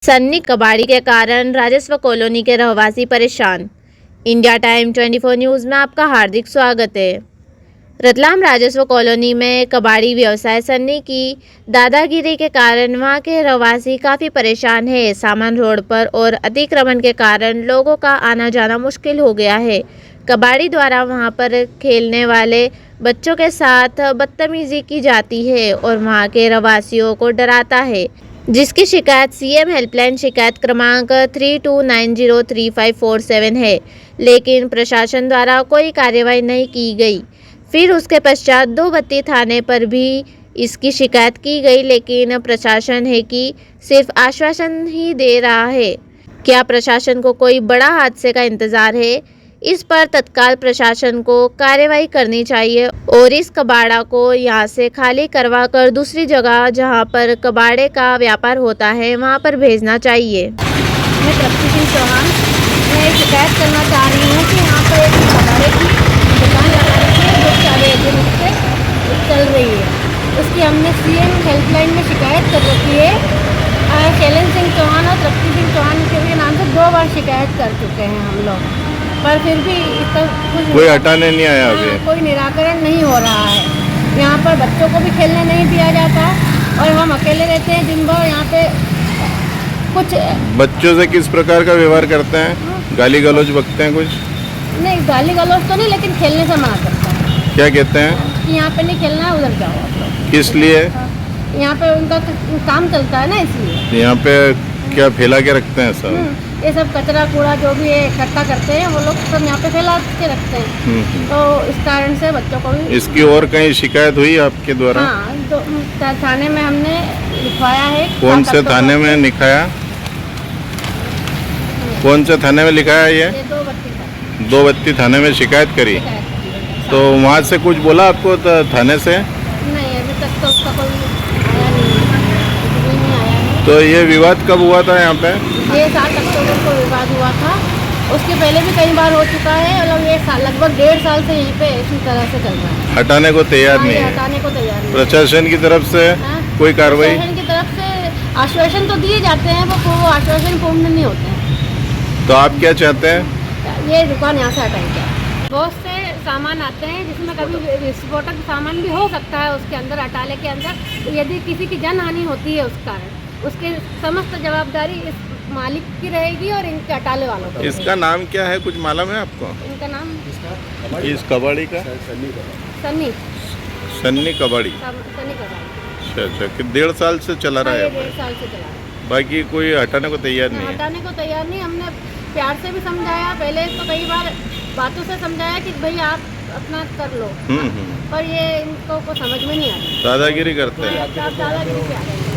सन्नी कबाड़ी के कारण राजस्व कॉलोनी के रहवासी परेशान। इंडिया टाइम 24 न्यूज़ में आपका हार्दिक स्वागत है। रतलाम राजस्व कॉलोनी में कबाड़ी व्यवसाय सन्नी की दादागिरी के कारण वहां के रहवासी काफ़ी परेशान है। सामान रोड पर और अतिक्रमण के कारण लोगों का आना जाना मुश्किल हो गया है। कबाड़ी द्वारा वहां पर खेलने वाले बच्चों के साथ बदतमीजी की जाती है और वहां के रहवासियों को डराता है, जिसकी शिकायत सीएम हेल्पलाइन शिकायत क्रमांक 32903547 है, लेकिन प्रशासन द्वारा कोई कार्रवाई नहीं की गई। फिर उसके पश्चात दो बत्ती थाने पर भी इसकी शिकायत की गई, लेकिन प्रशासन है कि सिर्फ आश्वासन ही दे रहा है। क्या प्रशासन को कोई बड़ा हादसे का इंतजार है? इस पर तत्काल प्रशासन को कार्रवाई करनी चाहिए और इस कबाड़ा को यहां से खाली करवाकर दूसरी जगह जहां पर कबाड़े का व्यापार होता है वहां पर भेजना चाहिए। मैं तृप्ति सिंह चौहान, मैं शिकायत करना चाह रही हूँ कि यहाँ पर एक कबाड़े की दुकान लगा रखी है जो अवैध रूप से चल रही है। उसकी हमने सीएम हेल्पलाइन में शिकायत कर रखी है। शैलेंद्र सिंह चौहान और तृप्ति सिंह चौहान के नाम से 2 बार शिकायत कर चुके हैं हम लोग, पर फिर भी इसका कोई हटाने नहीं आया अभी। कोई निराकरण नहीं हो रहा है। यहाँ पर बच्चों को भी खेलने नहीं दिया जाता और हम अकेले रहते हैं दिन भर यहाँ पे। कुछ बच्चों से किस प्रकार का व्यवहार करते हैं? गाली गलौज बकते हैं कुछ? नहीं, गाली गलौज तो नहीं, लेकिन खेलने से मना करता है क्या कहते हैं? कि यहाँ पे नहीं खेलना है, उधर जाओ आप लोग। किस लिए? यहाँ पे उनका काम चलता है ना, इसलिए। यहाँ पे क्या फैला के रखते हैं सब? ये सब कचरा कूड़ा जो भी है इकट्ठा करते हैं, वो लोग सब यहाँ पे फैला के रखते हैं। तो इस कारण से बच्चों को भी। इसकी और कहीं शिकायत हुई आपके द्वारा? हाँ, तो थाने में हमने लिखवाया है। कौन से थाने में लिखाया? कौन से थाने में लिखाया ये? 2 बत्ती थाने में शिकायत करी। तो वहाँ से कुछ बोला आपको थाने से? नहीं, अभी तक तो उसका कोई आया नहीं आया है। तो ये विवाद कब हुआ था यहाँ पे? ये 7 अक्टूबर को विवाद हुआ था। उसके पहले भी कई बार हो चुका है। मतलब ये लगभग 1.5 साल से यहीं पे इसी तरह से चल रहा है। हटाने को तैयार नहीं है? हटाने को तैयार नहीं। प्रशासन की तरफ से कोई कार्रवाई? प्रशासन की तरफ से आश्वासन तो दिए जाते हैं, वो आश्वासन पूर्ण नहीं होते हैं। तो आप क्या चाहते हैं? ये दुकान यहाँ से हटाई जाए। बहुत से सामान आते हैं जिसमें कभी विस्फोटक सामान भी हो सकता है उसके अंदर, अटाले के अंदर। यदि किसी की जनहानि होती है उस कारण उसके समस्त जवाबदारी इस मालिक की रहेगी और इनके अटाले वालों की। इसका नाम क्या है, कुछ मालूम है आपको? इनका नाम इस कबाड़ी का? सन्नी सन्नी कबाड़ी। सन्नी कबाड़ी। अच्छा, कि 1.5 साल से चला रहा है? 1.5 साल से चला रहा है। बाकी कोई हटाने को तैयार नहीं है? हटाने को तैयार नहीं। हमने प्यार से भी समझाया, पहले तो कई बार बातों से समझाया कि भाई आप अपना कर लो, पर ये इनको को समझ में नहीं आता। दादागिरी करते हैं। दादागिरी पे आ गई।